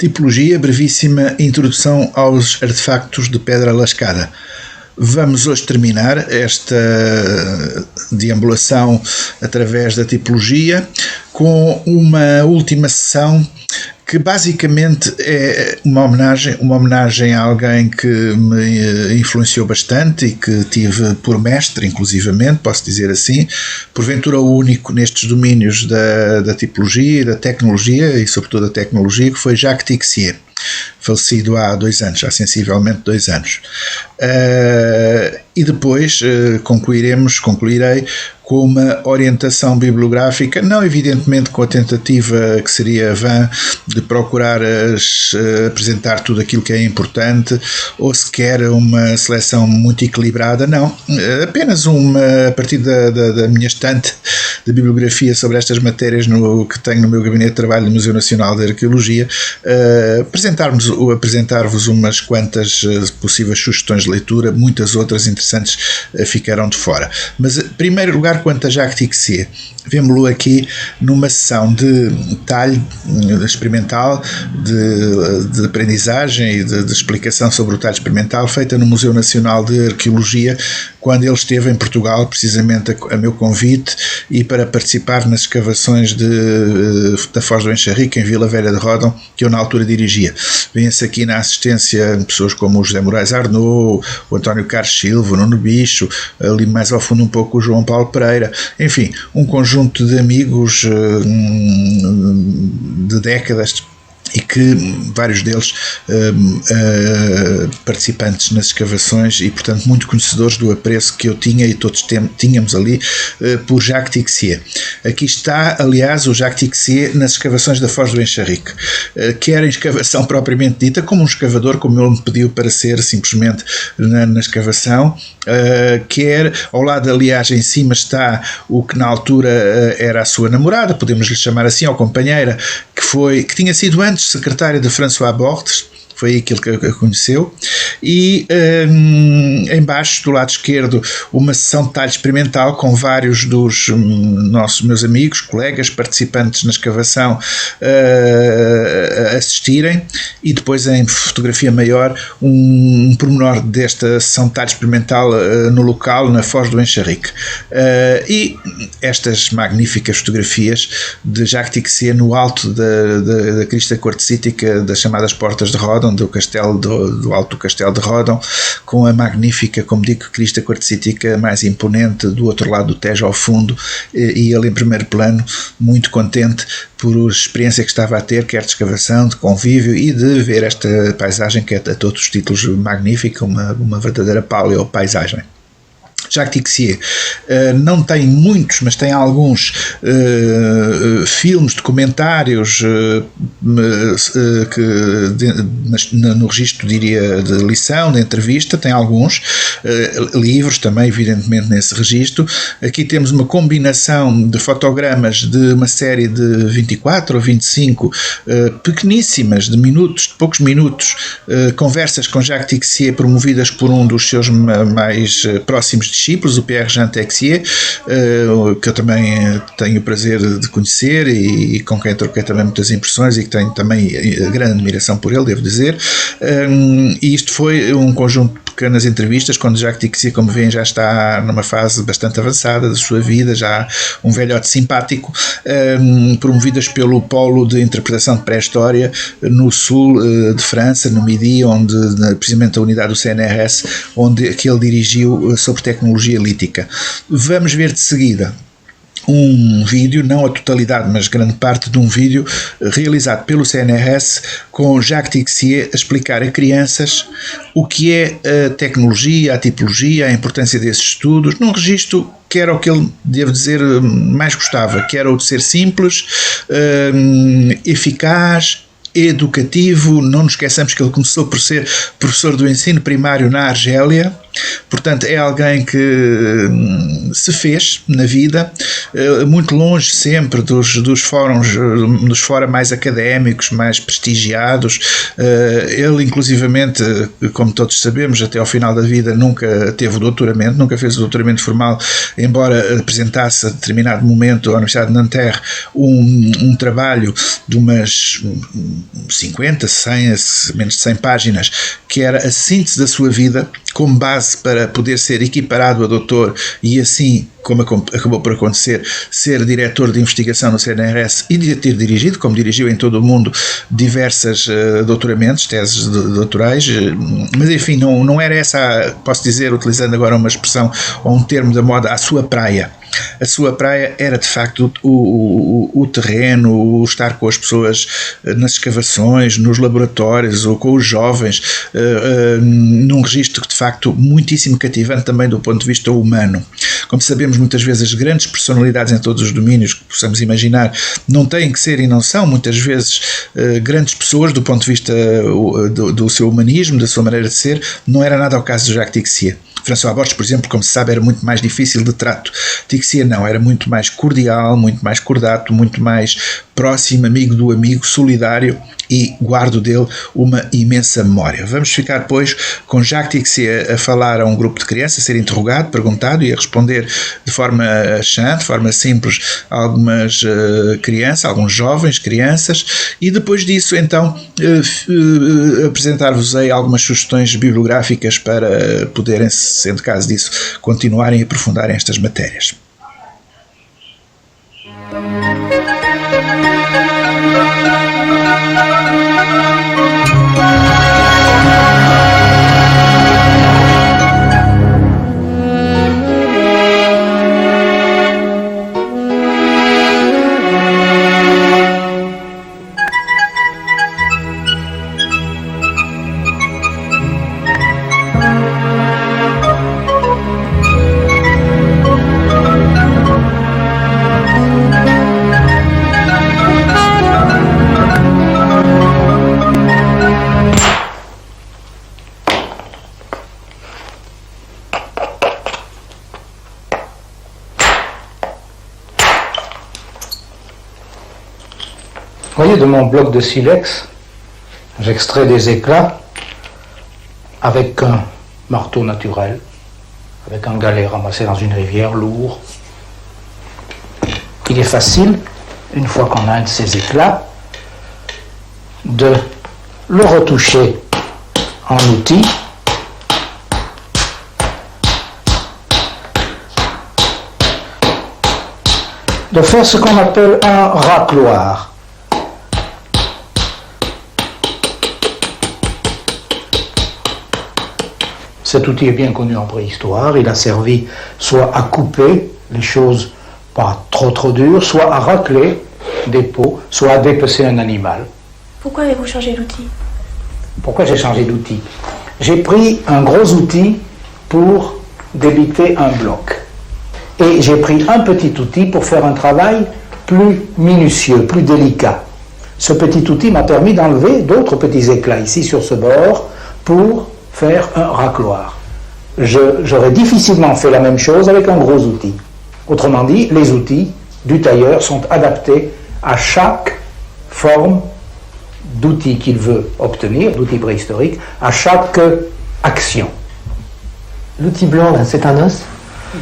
Tipologia, brevíssima introdução aos artefactos de pedra lascada. Vamos hoje terminar esta deambulação através da tipologia com uma última sessão que basicamente é uma homenagem a alguém que me influenciou bastante e que tive por mestre, inclusivamente, posso dizer assim, porventura o único nestes domínios da tipologia e da tecnologia, e sobretudo da tecnologia, que foi Jacques Tixier, falecido há 2 anos, há sensivelmente 2 anos. E depois concluirei com uma orientação bibliográfica, não evidentemente com a tentativa que seria vã de procurar apresentar tudo aquilo que é importante, ou sequer uma seleção muito equilibrada, não, apenas a partir da minha estante de bibliografia sobre estas matérias que tenho no meu gabinete de trabalho no Museu Nacional de Arqueologia, apresentar-vos umas quantas possíveis sugestões de leitura, muitas outras interessantes ficaram de fora. Mas, em primeiro lugar, quanto a Jacques Tixier, vemos-lo aqui numa sessão de talho experimental, de aprendizagem e de explicação sobre o talho experimental, feita no Museu Nacional de Arqueologia, quando ele esteve em Portugal, precisamente a meu convite, e para participar nas escavações da Foz do Enxarrique, em Vila Velha de Ródão, que eu na altura dirigia. Vêm-se aqui na assistência pessoas como o José Moraes Arnaud, o António Carlos Silva, o Nuno Bicho, ali mais ao fundo um pouco o João Paulo Pereira, enfim, um conjunto de amigos de décadas, e que vários deles participantes nas escavações e, portanto, muito conhecedores do apreço que eu tinha e todos tínhamos ali por Jacques Tixier. Aqui está, aliás, o Jacques Tixier nas escavações da Foz do Enxarrique, quer em escavação propriamente dita, como um escavador, como ele me pediu para ser simplesmente na escavação, quer ao lado, aliás, em cima está o que na altura era a sua namorada, podemos lhe chamar assim, ou companheira, que tinha sido antes secretária de François Bordes, foi aquilo que a conheceu, e em baixo, do lado esquerdo, uma sessão de talho experimental com vários dos meus amigos, colegas, participantes na escavação assistirem, e depois em fotografia maior um pormenor desta sessão de talho experimental no local, na Foz do Enxarrique. E estas magníficas fotografias de Jacques Tixier no alto da crista quartzítica das chamadas Portas de Ródão, do alto do Castelo de Ródão, com a magnífica, como digo, crista quartzítica mais imponente do outro lado do Tejo ao fundo, e ele em primeiro plano, muito contente por a experiência que estava a ter, quer de escavação, de convívio, e de ver esta paisagem que é a todos os títulos magnífica, uma verdadeira paleopaisagem. Jacques Tixier não tem muitos, mas tem alguns filmes, documentários no registro, diria, de lição, de entrevista, tem alguns livros também, evidentemente, nesse registro. Aqui temos uma combinação de fotogramas de uma série de 24 ou 25 pequeníssimas, de poucos minutos, conversas com Jacques Tixier promovidas por um dos seus mais próximos discípulos, o Pierre-Jean Texier, que eu também tenho o prazer de conhecer e com quem troquei também muitas impressões e que tenho também grande admiração por ele, devo dizer. E isto foi um conjunto de pequenas entrevistas, quando Jacques Tixier, como veem, já está numa fase bastante avançada da sua vida, já um velhote simpático, promovidas pelo Polo de Interpretação de Pré-História no sul de França, no Midi, onde precisamente a unidade do CNRS, que ele dirigiu sobre tecnologia lítica. Vamos ver de seguida um vídeo, não a totalidade, mas grande parte de um vídeo realizado pelo CNRS com Jacques Tixier a explicar a crianças o que é a tecnologia, a tipologia, a importância desses estudos, num registro que era o que ele, devo dizer, mais gostava, que era o de ser simples, eficaz, educativo. Não nos esqueçamos que ele começou por ser professor do ensino primário na Argélia, Portanto, é alguém que se fez na vida, muito longe sempre dos fóruns, dos fora mais académicos, mais prestigiados. Ele, inclusivamente, como todos sabemos, até ao final da vida nunca teve o doutoramento, nunca fez o doutoramento formal, embora apresentasse a determinado momento à Universidade de Nanterre um trabalho de umas 50, 100, menos de 100 páginas, que era a síntese da sua vida, como base para poder ser equiparado a doutor e assim, como acabou por acontecer, ser diretor de investigação no CNRS e de ter dirigido, como dirigiu em todo o mundo, diversas doutoramentos, teses doutorais, mas enfim, não era essa, posso dizer, utilizando agora uma expressão ou um termo da moda, a sua praia. A sua praia era de facto o terreno, o estar com as pessoas nas escavações, nos laboratórios ou com os jovens, num registro de facto muitíssimo cativante também do ponto de vista humano. Como sabemos, muitas vezes as grandes personalidades em todos os domínios que possamos imaginar não têm que ser e não são muitas vezes grandes pessoas do ponto de vista do seu humanismo, da sua maneira de ser. Não era nada o caso de Jacques Tixier. François Borges, por exemplo, como se sabe, era muito mais difícil de trato. Tixier não, era muito mais cordial, muito mais cordato, muito mais próximo, amigo do amigo, solidário, e guardo dele uma imensa memória. Vamos ficar, pois, com Jacques Tixier a falar a um grupo de crianças, a ser interrogado, perguntado e a responder de forma chã, de forma simples, a algumas crianças, alguns jovens crianças, e depois disso, então, apresentar-vos-ei algumas sugestões bibliográficas para poderem, sendo caso disso, continuarem e aprofundarem estas matérias. Vous voyez, de mon bloc de silex, j'extrais des éclats avec un marteau naturel, avec un galet ramassé dans une rivière, lourd. Il est facile, une fois qu'on a un de ces éclats, de le retoucher en outil. De faire ce qu'on appelle un racloir. Cet outil est bien connu en préhistoire, il a servi soit à couper les choses pas trop dures, soit à racler des peaux, soit à dépecer un animal. Pourquoi avez-vous changé d'outil? Pourquoi j'ai changé d'outil? J'ai pris un gros outil pour débiter un bloc. Et j'ai pris un petit outil pour faire un travail plus minutieux, plus délicat. Ce petit outil m'a permis d'enlever d'autres petits éclats ici sur ce bord pour faire un racloir. J'aurais difficilement fait la même chose avec un gros outil. Autrement dit, les outils du tailleur sont adaptés à chaque forme d'outil qu'il veut obtenir, d'outil préhistorique, à chaque action. L'outil blanc, là, c'est un os?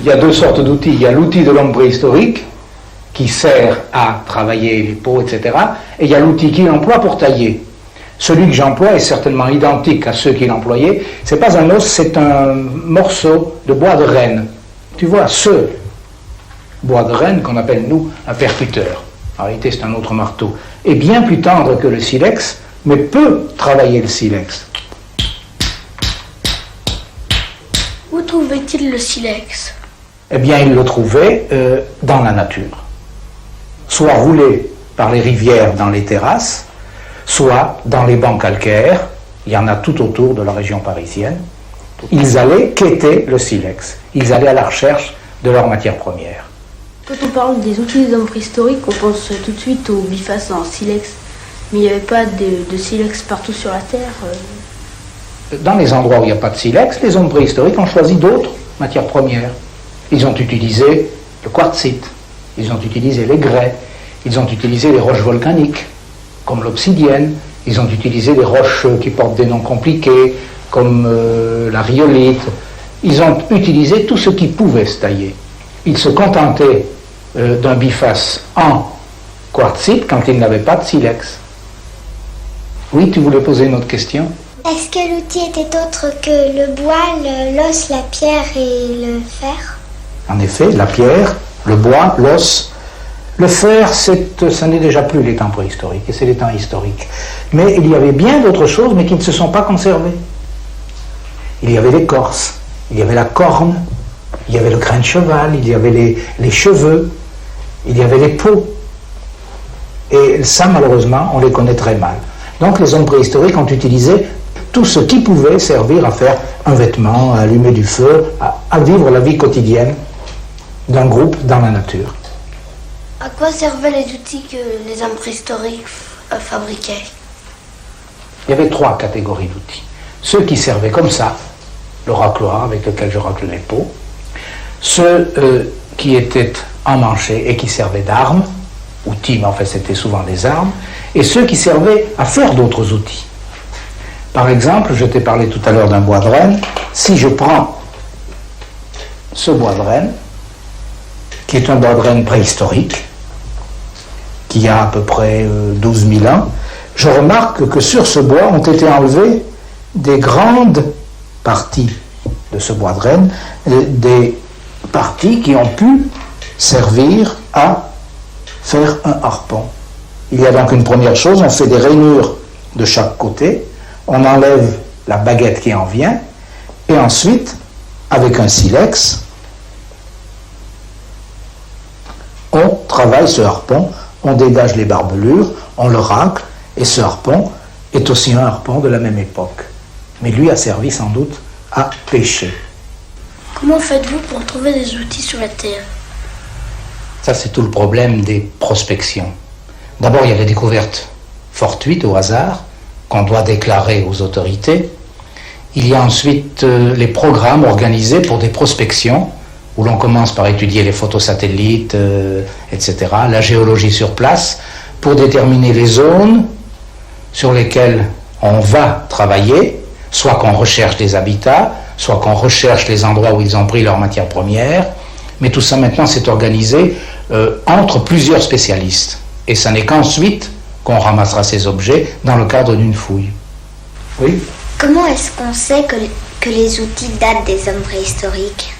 Il y a deux sortes d'outils. Il y a l'outil de l'homme préhistorique, qui sert à travailler les peaux, etc. Et il y a l'outil qu'il emploie pour tailler. Celui que j'emploie est certainement identique à ceux qu'il employait. Ce n'est pas un os, c'est un morceau de bois de renne. Tu vois, ce bois de renne qu'on appelle, nous, un percuteur. En réalité, c'est un autre marteau. Est bien plus tendre que le silex, mais peut travailler le silex. Où trouvait-il le silex? Eh bien, il le trouvait dans la nature. Soit roulé par les rivières dans les terrasses, soit dans les bancs calcaires, il y en a tout autour de la région parisienne. Ils allaient quêter le silex. Ils allaient à la recherche de leur matière première. Quand on parle des outils des hommes préhistoriques, on pense tout de suite aux bifaces en silex. Mais il n'y avait pas de silex partout sur la Terre. dans les endroits où il n'y a pas de silex, les hommes préhistoriques ont choisi d'autres matières premières. Ils ont utilisé le quartzite, ils ont utilisé les grès, ils ont utilisé les roches volcaniques, comme l'obsidienne, ils ont utilisé des roches qui portent des noms compliqués, comme la rhyolite. Ils ont utilisé tout ce qui pouvait se tailler. Ils se contentaient d'un biface en quartzite quand ils n'avaient pas de silex. Oui, tu voulais poser une autre question? Est-ce que l'outil était autre que le bois, l'os, la pierre et le fer? En effet, la pierre, le bois, l'os, le fer, ça n'est déjà plus les temps préhistoriques, et c'est les temps historiques. Mais il y avait bien d'autres choses, mais qui ne se sont pas conservées. Il y avait l'écorce, il y avait la corne, il y avait le crin de cheval, il y avait les cheveux, il y avait les peaux. Et ça, malheureusement, on les connaît très mal. Donc les hommes préhistoriques ont utilisé tout ce qui pouvait servir à faire un vêtement, à allumer du feu, à vivre la vie quotidienne d'un groupe dans la nature. À quoi servaient les outils que les hommes préhistoriques fabriquaient? Il y avait 3 catégories d'outils. Ceux qui servaient comme ça, le racloir avec lequel je racle les peaux, ceux qui étaient emmanchés et qui servaient d'armes, outils, mais en fait c'était souvent des armes, et ceux qui servaient à faire d'autres outils. Par exemple, je t'ai parlé tout à l'heure d'un bois de renne. Si je prends ce bois de renne, qui est un bois de renne préhistorique, qui a à peu près 12 000 ans, je remarque que sur ce bois ont été enlevées des grandes parties de ce bois de renne, des parties qui ont pu servir à faire un harpon. Il y a donc une première chose, on fait des rainures de chaque côté, on enlève la baguette qui en vient, et ensuite, avec un silex, on travaille ce harpon, on dégage les barbelures, on le racle, et ce harpon est aussi un harpon de la même époque. Mais lui a servi sans doute à pêcher. Comment faites-vous pour trouver des outils sur la Terre? Ça, c'est tout le problème des prospections. D'abord, il y a les découvertes fortuites au hasard, qu'on doit déclarer aux autorités. Il y a ensuite les programmes organisés pour des prospections, où l'on commence par étudier les photosatellites, etc., la géologie sur place, pour déterminer les zones sur lesquelles on va travailler, soit qu'on recherche des habitats, soit qu'on recherche les endroits où ils ont pris leurs matières premières, mais tout ça maintenant c'est organisé entre plusieurs spécialistes. Et ça n'est qu'ensuite qu'on ramassera ces objets dans le cadre d'une fouille. Oui? Comment est-ce qu'on sait que les outils datent des hommes préhistoriques?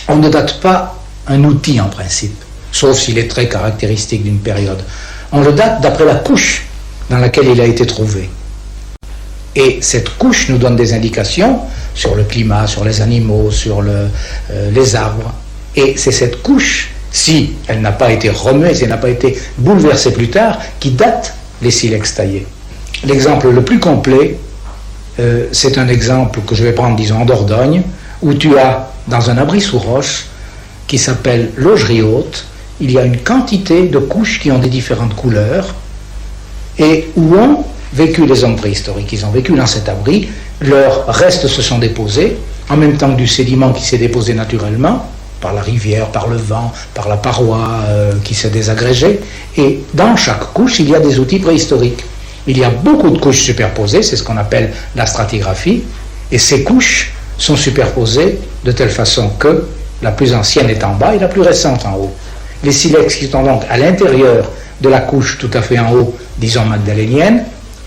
On ne date pas un outil en principe, sauf s'il est très caractéristique d'une période. On le date d'après la couche dans laquelle il a été trouvé. Et cette couche nous donne des indications sur le climat, sur les animaux, sur les arbres. Et c'est cette couche, si elle n'a pas été remuée, si elle n'a pas été bouleversée plus tard, qui date les silex taillés. L'exemple le plus complet, c'est un exemple que je vais prendre, disons, en Dordogne, où tu as, dans un abri sous roche, qui s'appelle Laugerie Haute, il y a une quantité de couches qui ont des différentes couleurs, et où ont vécu les hommes préhistoriques. Ils ont vécu dans cet abri, leurs restes se sont déposés, en même temps que du sédiment qui s'est déposé naturellement, par la rivière, par le vent, par la paroi qui s'est désagrégée, et dans chaque couche, il y a des outils préhistoriques. Il y a beaucoup de couches superposées, c'est ce qu'on appelle la stratigraphie, et ces couches sont superposées de telle façon que la plus ancienne est en bas et la plus récente en haut. Les silex qui sont donc à l'intérieur de la couche tout à fait en haut, disons magdalénienne,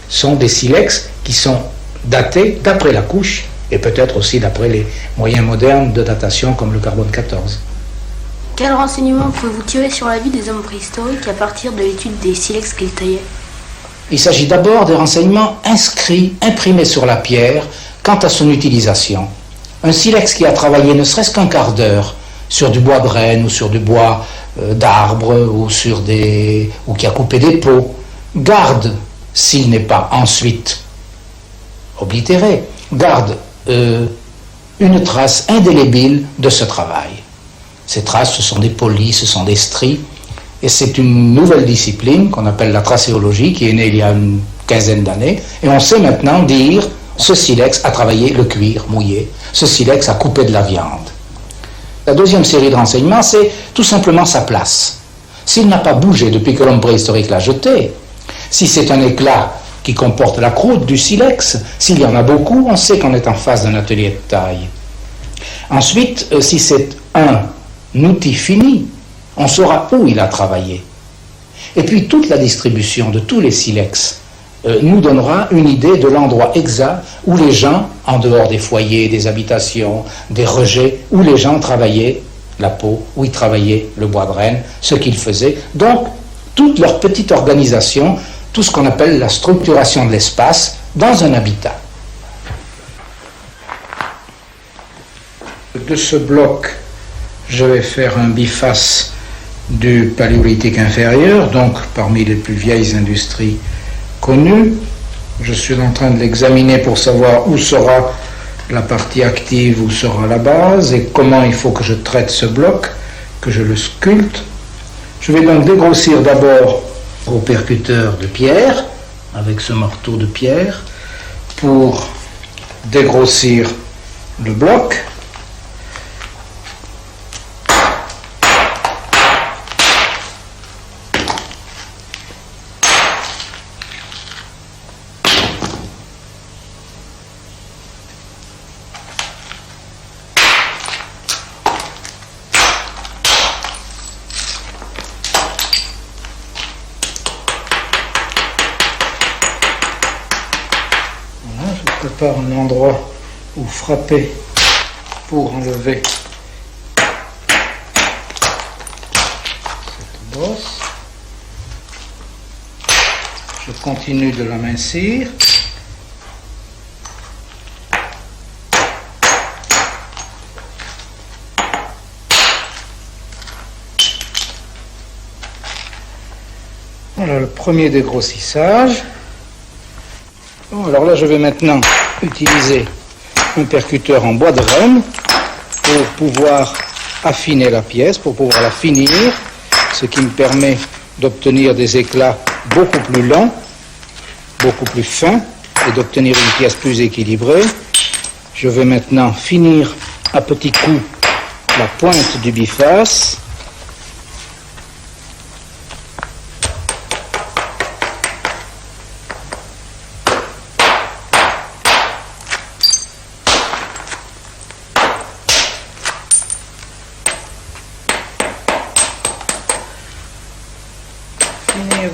sont des silex qui sont datés d'après la couche et peut-être aussi d'après les moyens modernes de datation comme le carbone 14. Quels renseignements pouvez-vous tirer sur la vie des hommes préhistoriques à partir de l'étude des silex qu'ils taillaient? Il s'agit d'abord des renseignements inscrits, imprimés sur la pierre quant à son utilisation. Un silex qui a travaillé ne serait-ce qu'un quart d'heure sur du bois de renne ou sur du bois d'arbre ou qui a coupé des peaux, garde, s'il n'est pas ensuite oblitéré, garde une trace indélébile de ce travail. Ces traces, ce sont des polis, ce sont des stries, et c'est une nouvelle discipline qu'on appelle la tracéologie, qui est née il y a une quinzaine d'années, et on sait maintenant dire Ce silex a travaillé le cuir mouillé. Ce silex a coupé de la viande. La deuxième série de renseignements, c'est tout simplement sa place. S'il n'a pas bougé depuis que l'homme préhistorique l'a jeté, si c'est un éclat qui comporte la croûte du silex, s'il y en a beaucoup, on sait qu'on est en face d'un atelier de taille. Ensuite, si c'est un outil fini, on saura où il a travaillé. Et puis toute la distribution de tous les silex nous donnera une idée de l'endroit exact où les gens, en dehors des foyers, des habitations, des rejets, où les gens travaillaient la peau, où ils travaillaient le bois de renne, ce qu'ils faisaient. Donc, toute leur petite organisation, tout ce qu'on appelle la structuration de l'espace dans un habitat. De ce bloc, je vais faire un biface du paléolithique inférieur, donc parmi les plus vieilles industries connues. Je suis en train de l'examiner pour savoir où sera la partie active, où sera la base, et comment il faut que je traite ce bloc, que je le sculpte. Je vais donc dégrossir d'abord au percuteur de pierre, avec ce marteau de pierre, pour dégrossir le bloc. Je prépare un endroit où frapper pour enlever cette bosse. Je continue de l'amincir. Voilà le premier dégrossissage. Bon, alors là, je vais maintenant utiliser un percuteur en bois de renne pour pouvoir affiner la pièce, pour pouvoir la finir, ce qui me permet d'obtenir des éclats beaucoup plus longs, beaucoup plus fins, et d'obtenir une pièce plus équilibrée. Je vais maintenant finir à petits coups la pointe du biface.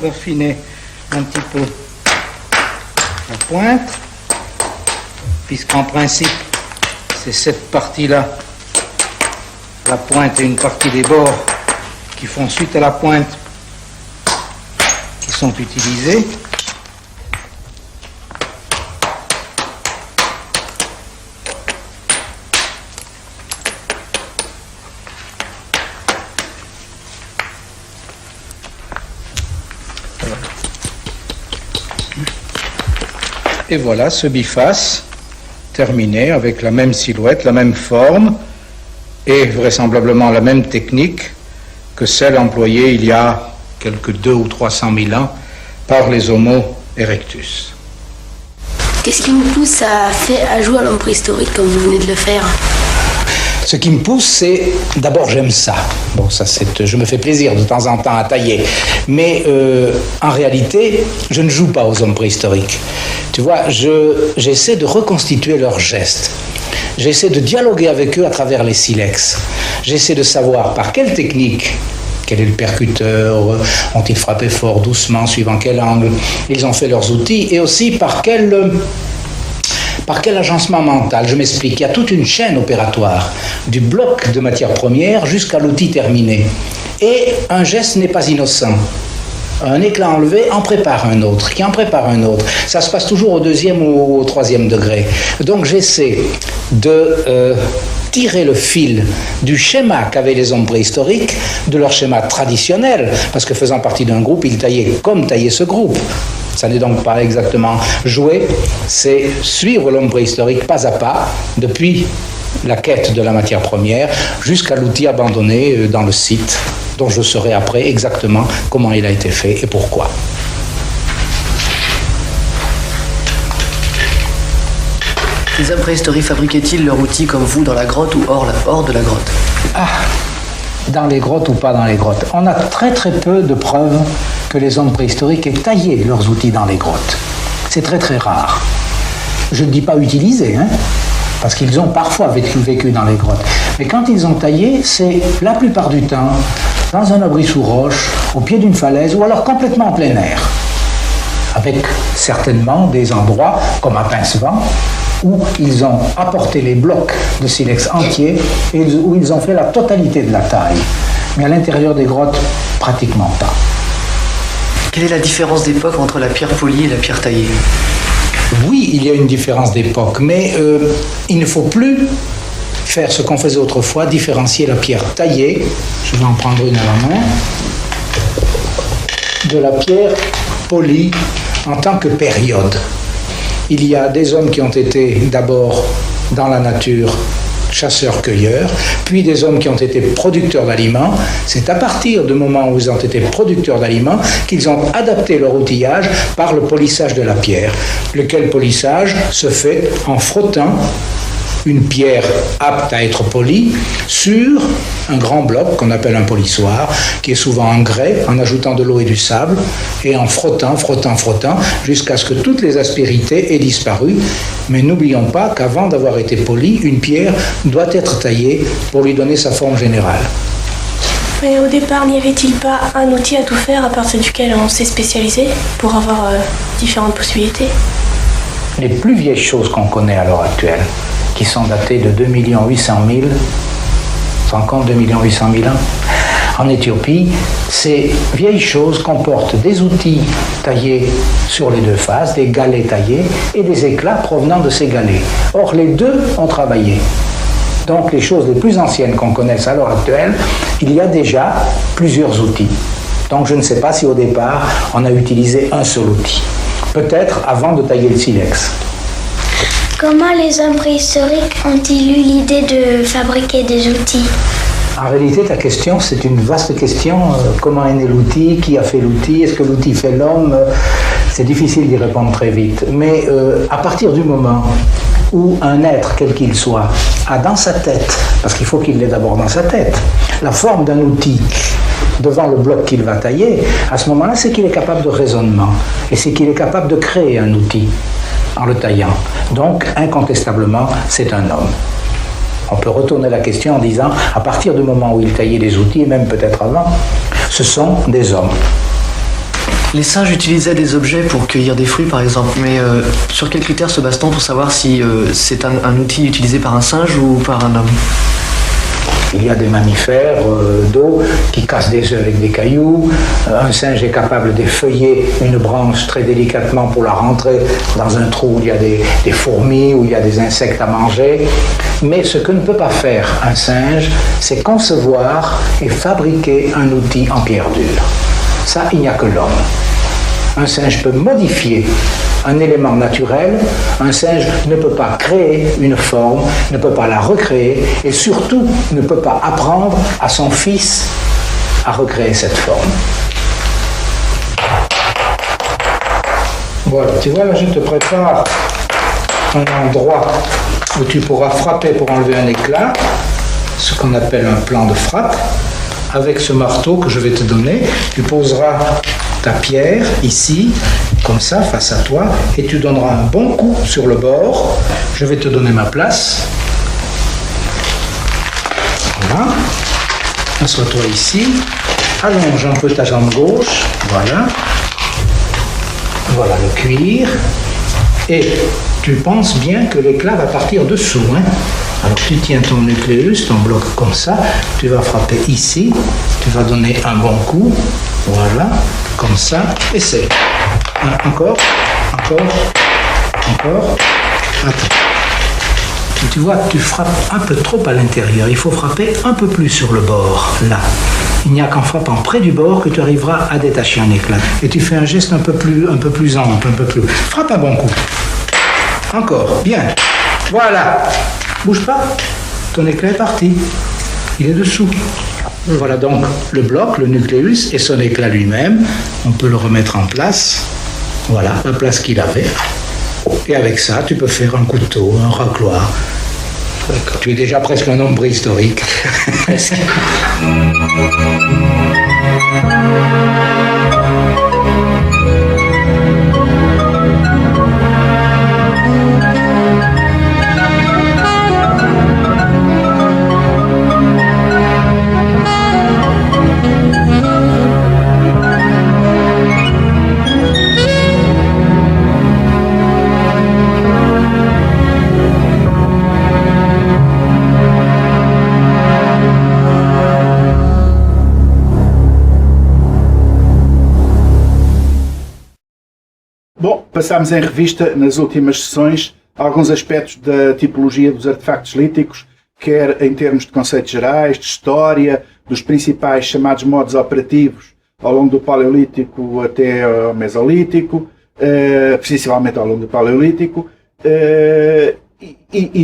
D'affiner un petit peu la pointe, puisqu'en principe c'est cette partie-là, la pointe et une partie des bords qui font suite à la pointe qui sont utilisés. Et voilà ce biface terminé avec la même silhouette, la même forme et vraisemblablement la même technique que celle employée il y a quelques 200 ou 300 000 ans par les Homo erectus. Qu'est-ce qui vous pousse à jouer à l'homme préhistorique comme vous venez de le faire? Ce qui me pousse, c'est d'abord j'aime ça. Bon, ça je me fais plaisir de temps en temps à tailler. Mais en réalité, je ne joue pas aux hommes préhistoriques. Tu vois, j'essaie de reconstituer leurs gestes. J'essaie de dialoguer avec eux à travers les silex. J'essaie de savoir par quelle technique, quel est le percuteur, ont-ils frappé fort, doucement, suivant quel angle ils ont fait leurs outils, et aussi par quel agencement mental. Je m'explique, il y a toute une chaîne opératoire, du bloc de matière première jusqu'à l'outil terminé. Et un geste n'est pas innocent. Un éclat enlevé en prépare un autre, qui en prépare un autre. Ça se passe toujours au 2e ou au 3e degré. Donc j'essaie de tirer le fil du schéma qu'avaient les hommes préhistoriques, de leur schéma traditionnel, parce que faisant partie d'un groupe, ils taillaient comme taillait ce groupe. Ça n'est donc pas exactement jouer, c'est suivre l'homme préhistorique pas à pas, depuis la quête de la matière première, jusqu'à l'outil abandonné dans le site, dont je saurai après exactement comment il a été fait et pourquoi. Les hommes préhistoriques fabriquaient-ils leur outil comme vous dans la grotte ou hors de la grotte? Dans les grottes ou pas dans les grottes. On a très très peu de preuves que les hommes préhistoriques aient taillé leurs outils dans les grottes. C'est très très rare. Je ne dis pas utilisé, parce qu'ils ont parfois vécu dans les grottes. Mais quand ils ont taillé, c'est la plupart du temps dans un abri sous roche, au pied d'une falaise, ou alors complètement en plein air. Avec certainement des endroits, comme à Pincevent, où ils ont apporté les blocs de silex entiers et où ils ont fait la totalité de la taille. Mais à l'intérieur des grottes, pratiquement pas. Quelle est la différence d'époque entre la pierre polie et la pierre taillée? Oui, il y a une différence d'époque, mais il ne faut plus faire ce qu'on faisait autrefois, différencier la pierre taillée, je vais en prendre une à la main, de la pierre polie en tant que période. Il y a des hommes qui ont été d'abord dans la nature chasseurs-cueilleurs, puis des hommes qui ont été producteurs d'aliments. C'est à partir du moment où ils ont été producteurs d'aliments qu'ils ont adapté leur outillage par le polissage de la pierre, lequel polissage se fait en frottant une pierre apte à être polie sur un grand bloc qu'on appelle un polissoir, qui est souvent en grès, en ajoutant de l'eau et du sable, et en frottant, jusqu'à ce que toutes les aspérités aient disparu. Mais n'oublions pas qu'avant d'avoir été polie, une pierre doit être taillée pour lui donner sa forme générale. Mais au départ, n'y avait-il pas un outil à tout faire à partir duquel on s'est spécialisé pour avoir différentes possibilités? Les plus vieilles choses qu'on connaît à l'heure actuelle, qui sont datées de 2 800 000, sans compte 2 800 000 ans, en Éthiopie, ces vieilles choses comportent des outils taillés sur les deux faces, des galets taillés et des éclats provenant de ces galets. Or, les deux ont travaillé. Donc, les choses les plus anciennes qu'on connaisse à l'heure actuelle, il y a déjà plusieurs outils. Donc, je ne sais pas si au départ, on a utilisé un seul outil. Peut-être avant de tailler le silex. Comment les hommes préhistoriques ont-ils eu l'idée de fabriquer des outils? En réalité, ta question, c'est une vaste question. Comment est né l'outil? Qui a fait l'outil? Est-ce que l'outil fait l'homme? C'est difficile d'y répondre très vite. Mais à partir du moment où un être, quel qu'il soit, a dans sa tête, parce qu'il faut qu'il l'ait d'abord dans sa tête, la forme d'un outil devant le bloc qu'il va tailler, à ce moment-là, c'est qu'il est capable de raisonnement. Et c'est qu'il est capable de créer un outil en le taillant. Donc, incontestablement, c'est un homme. On peut retourner la question en disant, à partir du moment où il taillait des outils, et même peut-être avant, ce sont des hommes. Les singes utilisaient des objets pour cueillir des fruits, par exemple, mais sur quels critères se base-t-on pour savoir si c'est un outil utilisé par un singe ou par un homme? Il y a des mammifères d'eau qui cassent des œufs avec des cailloux. Un singe est capable d'effeuiller une branche très délicatement pour la rentrer dans un trou où il y a des fourmis, où il y a des insectes à manger. Mais ce que ne peut pas faire un singe, c'est concevoir et fabriquer un outil en pierre dure. Ça, il n'y a que l'homme. Un singe peut modifier un élément naturel, un singe ne peut pas créer une forme, ne peut pas la recréer et surtout ne peut pas apprendre à son fils à recréer cette forme. Voilà, tu vois là je te prépare un endroit où tu pourras frapper pour enlever un éclat, ce qu'on appelle un plan de frappe. Avec ce marteau que je vais te donner, tu poseras ta pierre ici, comme ça, face à toi, et tu donneras un bon coup sur le bord. Je vais te donner ma place. Voilà. Assois-toi ici. Allonge un peu ta jambe gauche. Voilà. Voilà le cuir. Et tu penses bien que l'éclat va partir dessous, hein? Alors tu tiens ton nucléus, ton bloc comme ça, tu vas frapper ici, tu vas donner un bon coup, voilà, comme ça, essaie. Encore, attends. Tu vois, tu frappes un peu trop à l'intérieur, il faut frapper un peu plus sur le bord, là. Il n'y a qu'en frappant près du bord que tu arriveras à détacher un éclat. Et tu fais un geste un peu plus ample, un peu plus. Frappe un bon coup. Encore, bien. Voilà. Bouge pas, ton éclat est parti, il est dessous. Voilà donc le bloc, le nucléus et son éclat lui-même. On peut le remettre en place. Voilà, la place qu'il avait. Et avec ça, tu peux faire un couteau, un racloir. Tu es déjà presque un homme préhistorique. Presque. Bom, passámos em revista nas últimas sessões alguns aspectos da tipologia dos artefactos líticos, quer em termos de conceitos gerais, de história, dos principais chamados modos operativos ao longo do Paleolítico até ao Mesolítico, principalmente ao longo do Paleolítico,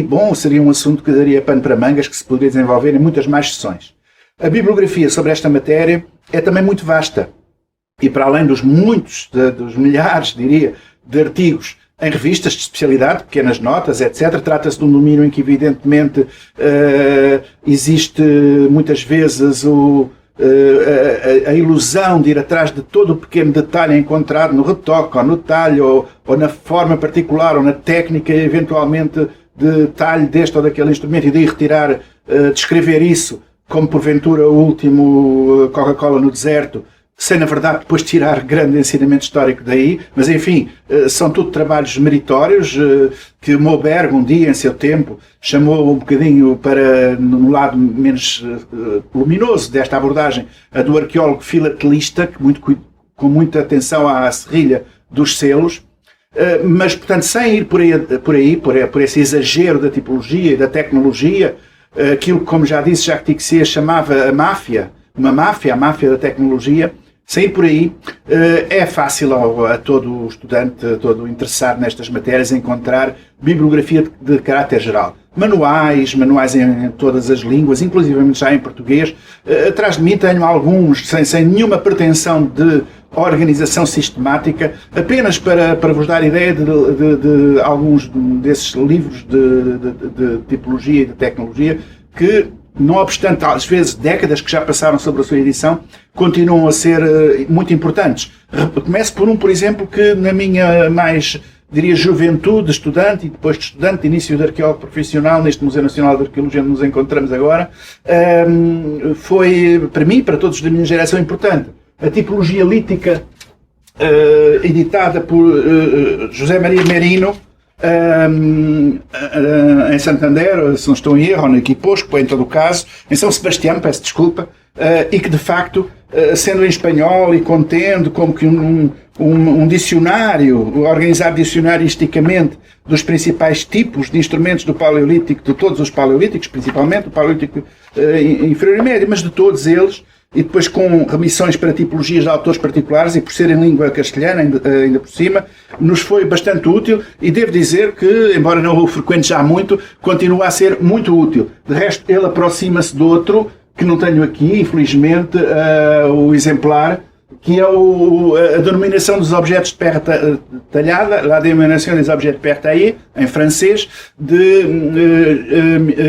bom, seria um assunto que daria pano para mangas, que se poderia desenvolver em muitas mais sessões. A bibliografia sobre esta matéria é também muito vasta. E para além dos muitos, dos milhares, diria, de artigos em revistas de especialidade, pequenas notas, etc., trata-se de um domínio em que, evidentemente, existe muitas vezes a ilusão de ir atrás de todo o pequeno detalhe encontrado no retoque, ou no talhe, ou na forma particular, ou na técnica, eventualmente, de talhe deste ou daquele instrumento, e de retirar, descrever isso, como porventura o último Coca-Cola no deserto, sem, na verdade, depois tirar grande ensinamento histórico daí, mas, enfim, são tudo trabalhos meritórios que Moberg, um dia, em seu tempo, chamou um bocadinho para, no lado menos luminoso desta abordagem, a do arqueólogo filatelista, que com muita atenção à serrilha dos selos, mas, portanto, sem ir por esse exagero da tipologia e da tecnologia, aquilo que, como já disse Jacques Tixier, chamava a máfia da tecnologia, sem ir por aí, é fácil a todo estudante, a todo interessado nestas matérias, encontrar bibliografia de caráter geral. Manuais em todas as línguas, inclusive já em português. Atrás de mim tenho alguns, sem nenhuma pretensão de organização sistemática, apenas para vos dar ideia de alguns desses livros de tipologia e de tecnologia que, não obstante, às vezes, décadas que já passaram sobre a sua edição, continuam a ser muito importantes. Começo por por exemplo, que na minha mais, diria, juventude de estudante, e depois de estudante de início de arqueólogo profissional, neste Museu Nacional de Arqueologia onde nos encontramos agora, foi, para mim, para todos da minha geração, importante. A tipologia lítica, editada por José Maria Merino, em Santander, se não estou em erro, ou no Equiposco, em todo o caso, em São Sebastião, peço desculpa, e que de facto, sendo em espanhol e contendo como que um dicionário, organizado dicionaristicamente dos principais tipos de instrumentos do Paleolítico, de todos os Paleolíticos, principalmente o Paleolítico inferior e médio, mas de todos eles, e depois com remissões para tipologias de autores particulares, e por ser em língua castelhana, ainda por cima, nos foi bastante útil, e devo dizer que, embora não o frequente já muito, continua a ser muito útil. De resto, ele aproxima-se de outro, que não tenho aqui, infelizmente, o exemplar, que é a denominação dos objetos de terra talhada, la dénomination des objets de terre taillés, em francês, de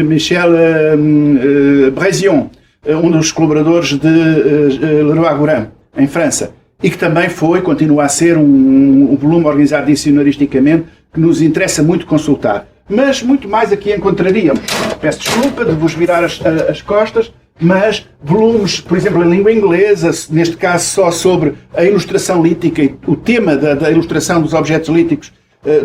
Michel Brézion, um dos colaboradores de Leroy-Gourhan, em França, e que também continua a ser um volume organizado dicionaristicamente que nos interessa muito consultar. Mas muito mais aqui encontraríamos. Peço desculpa de vos virar as costas, mas volumes, por exemplo, em língua inglesa, neste caso só sobre a ilustração lítica e o tema da ilustração dos objetos líticos,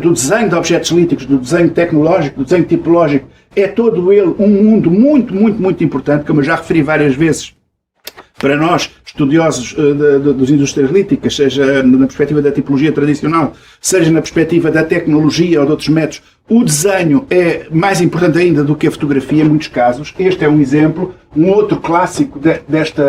do desenho de objetos líticos, do desenho tecnológico, do desenho tipológico, é todo ele um mundo muito, muito, muito importante, como eu já referi várias vezes, para nós, estudiosos das indústrias líticas, seja na perspectiva da tipologia tradicional, seja na perspectiva da tecnologia ou de outros métodos, o desenho é mais importante ainda do que a fotografia, em muitos casos. Este é um exemplo, um outro clássico deste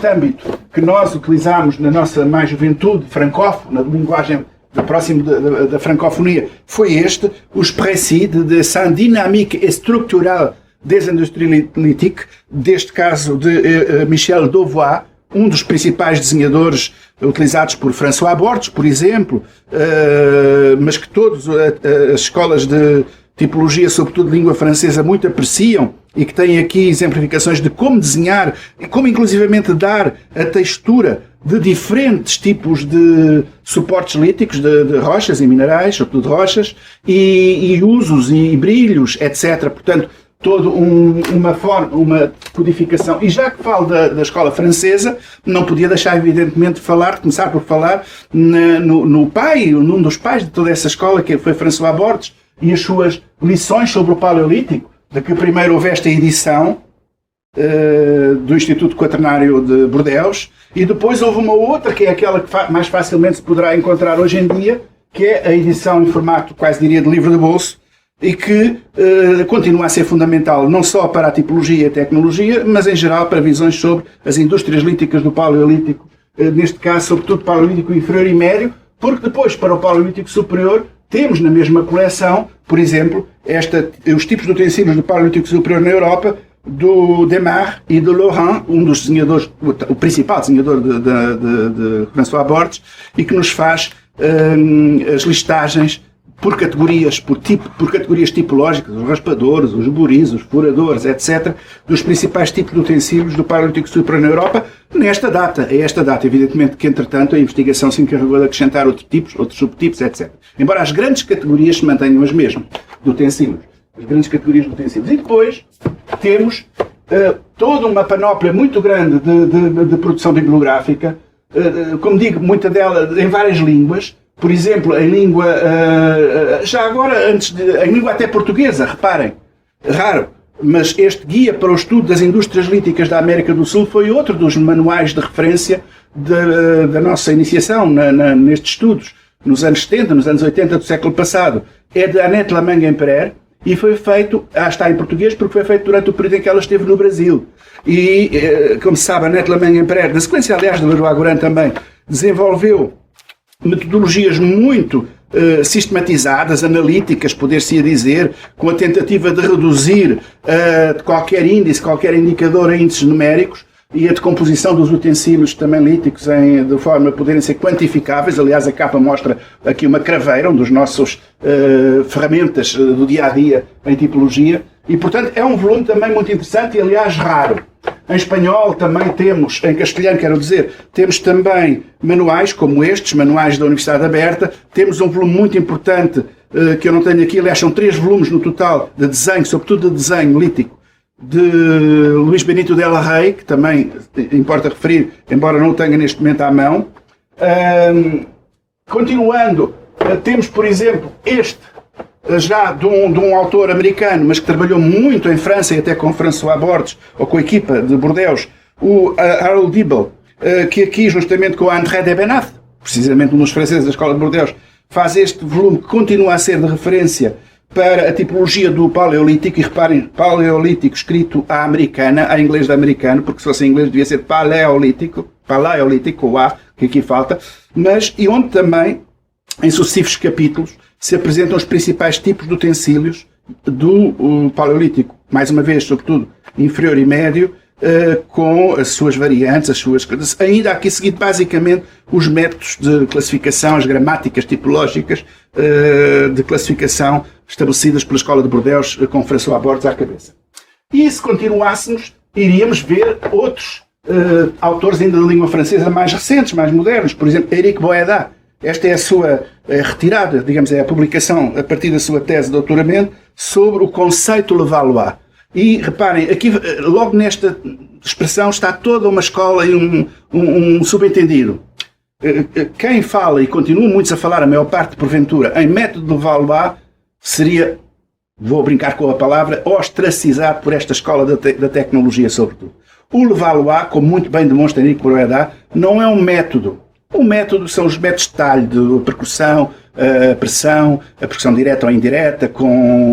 âmbito que nós utilizamos na nossa mais juventude francófona, na linguagem próximo da francofonia, foi este, os précis de dessin dynamique et structural des industries lithiques, deste caso de Michel Dauvois, um dos principais desenhadores utilizados por François Borges, por exemplo, mas que todas as escolas de tipologia, sobretudo de língua francesa, muito apreciam e que têm aqui exemplificações de como desenhar e como inclusivamente dar a textura de diferentes tipos de suportes líticos, de rochas e minerais, sobretudo de rochas, e usos e brilhos, etc. Portanto, toda uma codificação. E já que falo da escola francesa, não podia deixar, evidentemente, de começar por falar num dos pais de toda essa escola, que foi François Borges, e as suas lições sobre o Paleolítico, de que primeiro houve esta edição do Instituto Quaternário de Bordeaux, e depois houve uma outra, que é aquela que mais facilmente se poderá encontrar hoje em dia, que é a edição em formato, quase diria, de livro de bolso, e que continua a ser fundamental não só para a tipologia e a tecnologia, mas em geral para visões sobre as indústrias líticas do Paleolítico, neste caso, sobretudo Paleolítico inferior e médio, porque depois, para o Paleolítico superior, temos na mesma coleção, por exemplo, os tipos de utensílios do Paleolítico superior na Europa, do Demar e do Laurent, um dos desenhadores, o principal desenhador de François Borges, e que nos faz as listagens por categorias, por categorias tipológicas, os raspadores, os buris, os furadores, etc., dos principais tipos de utensílios do Paleolítico superior na Europa, nesta data. É esta data, evidentemente, que, entretanto, a investigação se encarregou de acrescentar outros subtipos, etc. Embora as grandes categorias se mantenham as mesmas, de utensílios. As grandes categorias de utensílios. E depois temos toda uma panóplia muito grande de produção bibliográfica, como digo, muita dela em várias línguas. Por exemplo, em língua, já agora, em língua até portuguesa, reparem, raro, mas este guia para o estudo das indústrias líticas da América do Sul foi outro dos manuais de referência da nossa iniciação nestes estudos, nos anos 70, nos anos 80 do século passado. É de Annette Lamangue-Empereur e foi feito, está em português, porque foi feito durante o período em que ela esteve no Brasil. E, como se sabe, Annette Lamangue-Empereur, na sequência, aliás, de Leroy-Gourhan também, desenvolveu metodologias muito sistematizadas, analíticas, poder-se dizer, com a tentativa de reduzir qualquer índice, qualquer indicador a índices numéricos e a decomposição dos utensílios também líticos de forma a poderem ser quantificáveis. Aliás, a capa mostra aqui uma craveira, um dos nossos ferramentas do dia-a-dia em tipologia. E, portanto, é um volume também muito interessante e, aliás, raro. Em espanhol também temos, em castelhano quero dizer, temos também manuais como estes, manuais da Universidade Aberta. Temos um volume muito importante que eu não tenho aqui, aliás são 3 volumes no total de desenho, sobretudo de desenho lítico, de Luís Benito Della Rey, que também importa referir, embora não o tenha neste momento à mão. Continuando, temos por exemplo este, já de um autor americano, mas que trabalhou muito em França e até com François Borges, ou com a equipa de Bordeaux, o Harold Dibble, que aqui, justamente com André de Benat, precisamente um dos franceses da Escola de Bordeaux, faz este volume que continua a ser de referência para a tipologia do Paleolítico. E reparem, Paleolítico escrito à americana, a inglês da americano, porque se fosse em inglês devia ser Paleolítico, o A, que aqui falta, e onde também, em sucessivos capítulos, se apresentam os principais tipos de utensílios do Paleolítico, mais uma vez, sobretudo, inferior e médio, com as suas variantes, ainda aqui seguido basicamente os métodos de classificação, as gramáticas tipológicas de classificação estabelecidas pela Escola de Bordeaux com François Borges à cabeça. E se continuássemos, iríamos ver outros autores ainda da língua francesa mais recentes, mais modernos, por exemplo, Éric Boédat. Esta é a sua retirada, digamos, é a publicação a partir da sua tese de doutoramento sobre o conceito Levallois. E reparem, aqui logo nesta expressão está toda uma escola e um subentendido. Quem fala, e continua muitos a falar, a maior parte porventura, em método Levallois, seria, vou brincar com a palavra, ostracizado por esta escola da tecnologia sobretudo. O Levallois, como muito bem demonstra Éric Boédat, não é um método. O método são os métodos de talho, de percussão, a pressão direta ou indireta,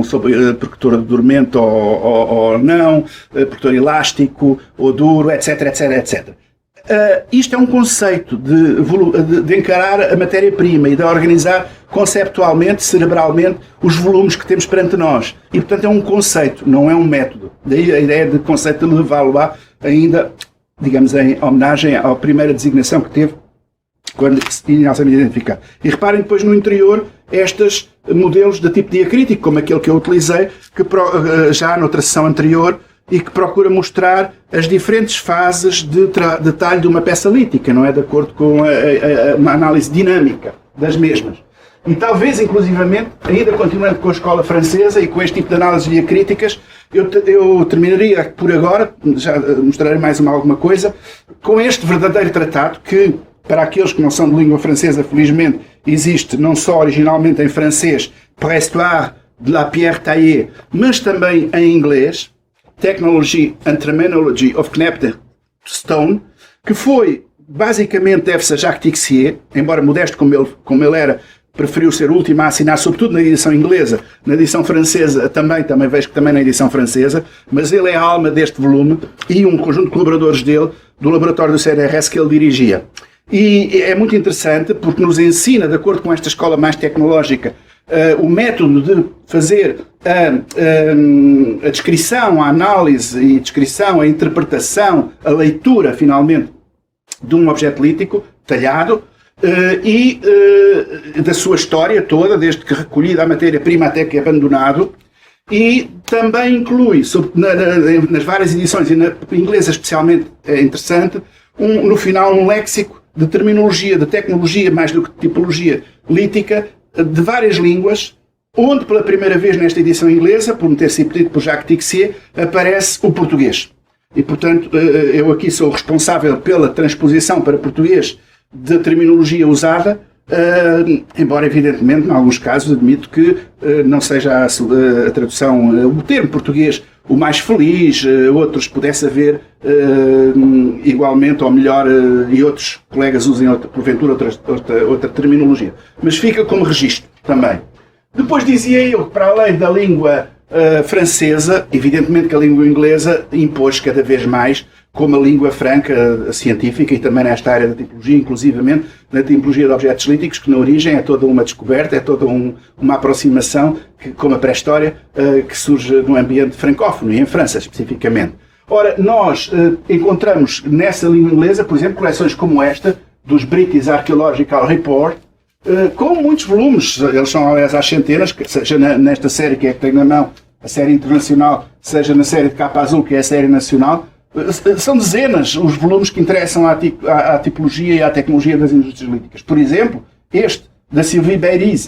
sobre percutor dormente ou não, percutor elástico ou duro, etc, etc, etc. Isto é um conceito de encarar a matéria-prima e de organizar conceptualmente, cerebralmente, os volumes que temos perante nós. E, portanto, é um conceito, não é um método. Daí a ideia de conceito de Levallois ainda digamos, em homenagem à primeira designação que teve quando se inicialmente identificar. E reparem depois no interior estes modelos de tipo diacrítico, como aquele que eu utilizei, que já noutra sessão anterior, e que procura mostrar as diferentes fases de detalhe de uma peça lítica, não é? De acordo com uma análise dinâmica das mesmas. E talvez, inclusivamente, ainda continuando com a escola francesa e com este tipo de análises diacríticas, eu terminaria por agora, já mostrarei mais alguma coisa, com este verdadeiro tratado que, para aqueles que não são de língua francesa, felizmente, existe não só originalmente em francês, Préhistoire de la Pierre Taillée, mas também em inglês, Technology and Terminology of Knepter Stone, que foi, basicamente, deve-se a Jacques Tixier, embora modesto como ele era, preferiu ser o último a assinar, sobretudo na edição inglesa. Na edição francesa também vejo que também na edição francesa, mas ele é a alma deste volume e um conjunto de colaboradores dele, do laboratório do CNRS que ele dirigia. E é muito interessante porque nos ensina, de acordo com esta escola mais tecnológica, o método de fazer a descrição, a análise e descrição, a interpretação, a leitura, finalmente, de um objeto lítico talhado e da sua história toda, desde que recolhida a matéria-prima até que é abandonado, e também inclui, nas várias edições, e na inglesa especialmente é interessante, no final um léxico de terminologia, de tecnologia, mais do que de tipologia lítica, de várias línguas, onde pela primeira vez nesta edição inglesa, por me ter sido pedido por Jacques Tixier, aparece o português. E, portanto, eu aqui sou responsável pela transposição para português da terminologia usada, embora, evidentemente, em alguns casos, admito que não seja a tradução, o termo português o mais feliz, outros pudesse haver igualmente ou melhor, e outros colegas usem porventura outra terminologia. Mas fica como registro também. Depois dizia eu que, para além da língua francesa, evidentemente que a língua inglesa impôs cada vez mais como a língua franca científica e também nesta área da tipologia, inclusivamente na tipologia de objetos líticos, que na origem é toda uma descoberta, é toda uma aproximação, como a pré-história, que surge no ambiente francófono e em França especificamente. Ora, nós encontramos nessa língua inglesa, por exemplo, coleções como esta, dos British Archaeological Report, com muitos volumes, eles são aliás às centenas, seja nesta série que é que tenho na mão, a série internacional, seja na série de capa azul, que é a série nacional. São dezenas os volumes que interessam à tipologia e à tecnologia das indústrias líticas. Por exemplo, este, da Sylvie Beiris,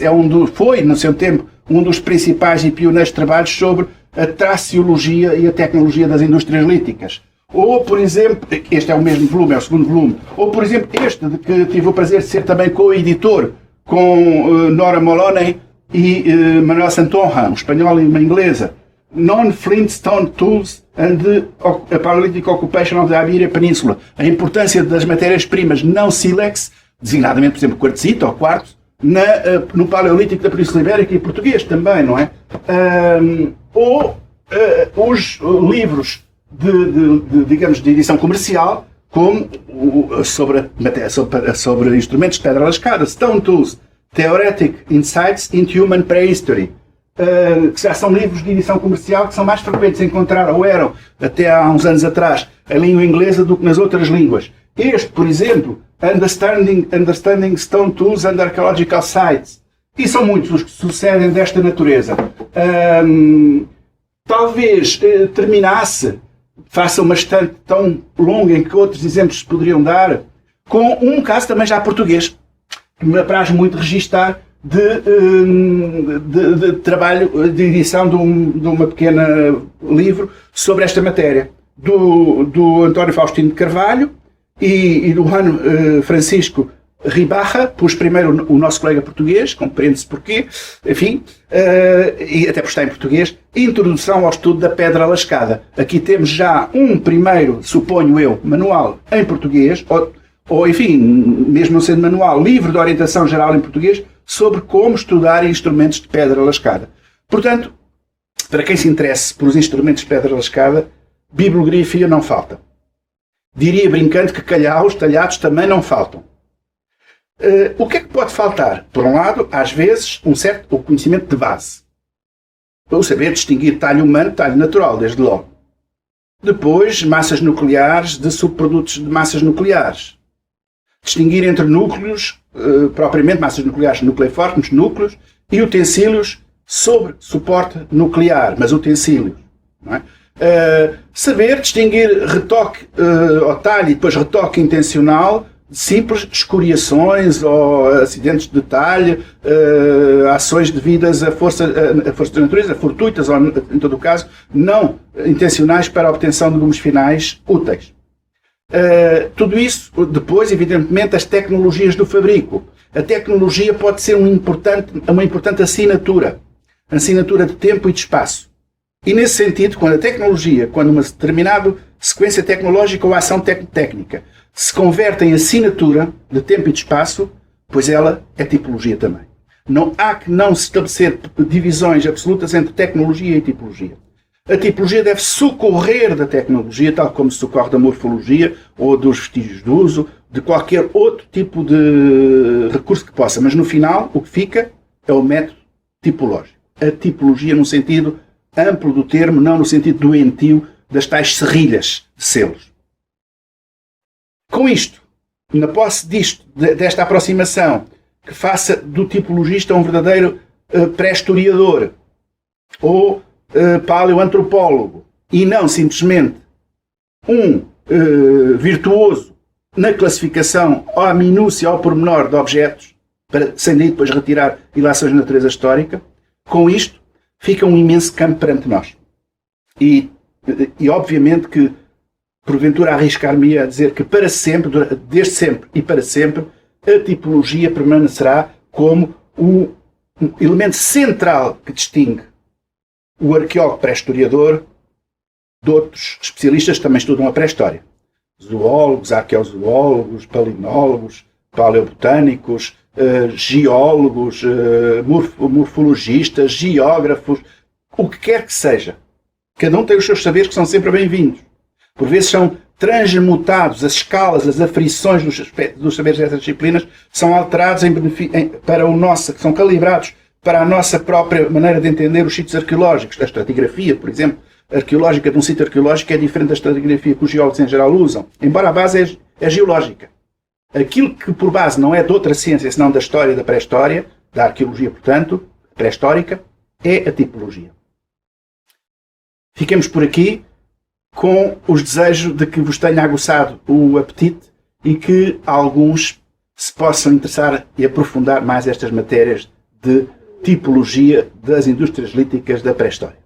foi, no seu tempo, um dos principais e pioneiros trabalhos sobre a traciologia e a tecnologia das indústrias líticas. Ou, por exemplo, este é o mesmo volume, é o segundo volume. Ou, por exemplo, este, de que tive o prazer de ser também co-editor com Nora Moloney e Manuel Santonja, um espanhol e uma inglesa. Non-Flintstone Tools and the Paleolithic Occupation of the Iberia Peninsula. A importância das matérias-primas não sílex, designadamente, por exemplo, quartzito ou quartzo, no Paleolítico da Península Ibérica e português também, não é? Os livros digamos, de edição comercial, como sobre instrumentos de pedra lascada, Stone Tools, Theoretic Insights into Human Prehistory, que já são livros de edição comercial que são mais frequentes a encontrar, ou eram, até há uns anos atrás, a língua inglesa do que nas outras línguas. Este, por exemplo, Understanding Stone Tools and Archaeological Sites. E são muitos os que sucedem desta natureza. Talvez terminasse, faça uma estante tão longa em que outros exemplos se poderiam dar, com um caso também já português, que me apraz muito registar, de trabalho de edição de uma pequena livro sobre esta matéria, do António Faustino de Carvalho e do Juan Francisco Ribarra, pus primeiro o nosso colega português, compreende-se porquê, enfim, e até por estar em português, Introdução ao Estudo da Pedra Lascada. Aqui temos já um primeiro, suponho eu, manual em português, ou enfim, mesmo não sendo manual, livro de orientação geral em português, sobre como estudar instrumentos de pedra lascada. Portanto, para quem se interesse por os instrumentos de pedra lascada, bibliografia não falta. Diria brincando que calhaus, talhados também não faltam. O que é que pode faltar? Por um lado, às vezes, o conhecimento de base. O saber distinguir talho humano de talho natural, desde logo. Depois, massas nucleares de subprodutos de massas nucleares. Distinguir entre núcleos, propriamente massas nucleares nucleiformes, núcleos, e utensílios sobre suporte nuclear, mas utensílios. Não é? Saber distinguir retoque ao talho e depois retoque intencional de simples escoriações ou acidentes de talho, ações devidas à força da natureza, fortuitas ou, em todo o caso, não intencionais para a obtenção de gumes finais úteis. Tudo isso, depois, evidentemente, as tecnologias do fabrico. A tecnologia pode ser uma importante assinatura de tempo e de espaço. E, nesse sentido, quando uma determinada sequência tecnológica ou ação técnica se converte em assinatura de tempo e de espaço, pois ela é tipologia também. Não há que não se estabelecer divisões absolutas entre tecnologia e tipologia. A tipologia deve socorrer da tecnologia, tal como se socorre da morfologia ou dos vestígios de uso, de qualquer outro tipo de recurso que possa. Mas, no final, o que fica é o método tipológico. A tipologia no sentido amplo do termo, não no sentido doentio das tais serrilhas de selos. Com isto, na posse desta aproximação, que faça do tipologista um verdadeiro pré-historiador ou paleoantropólogo e não simplesmente um virtuoso na classificação à minúcia, ao pormenor de objetos, sem daí depois retirar ilações de natureza histórica, com isto fica um imenso campo perante nós. E obviamente que, porventura, arriscar-me a dizer que para sempre, desde sempre e para sempre, a tipologia permanecerá como o elemento central que distingue o arqueólogo pré-historiador de outros especialistas que também estudam a pré-história. Zoólogos, arqueozoólogos, palinólogos, paleobotânicos, geólogos, morfologistas, geógrafos, o que quer que seja. Cada um tem os seus saberes que são sempre bem-vindos. Por vezes são transmutados, as escalas, as aflições dos saberes dessas disciplinas são alterados são calibrados para a nossa própria maneira de entender os sítios arqueológicos. A estratigrafia, por exemplo, arqueológica de um sítio arqueológico é diferente da estratigrafia que os geólogos em geral usam, embora a base é geológica. Aquilo que por base não é de outra ciência, senão da história e da pré-história, da arqueologia, portanto, pré-histórica, é a tipologia. Fiquemos por aqui com os desejos de que vos tenha aguçado o apetite e que alguns se possam interessar e aprofundar mais estas matérias de tipologia das indústrias líticas da pré-história.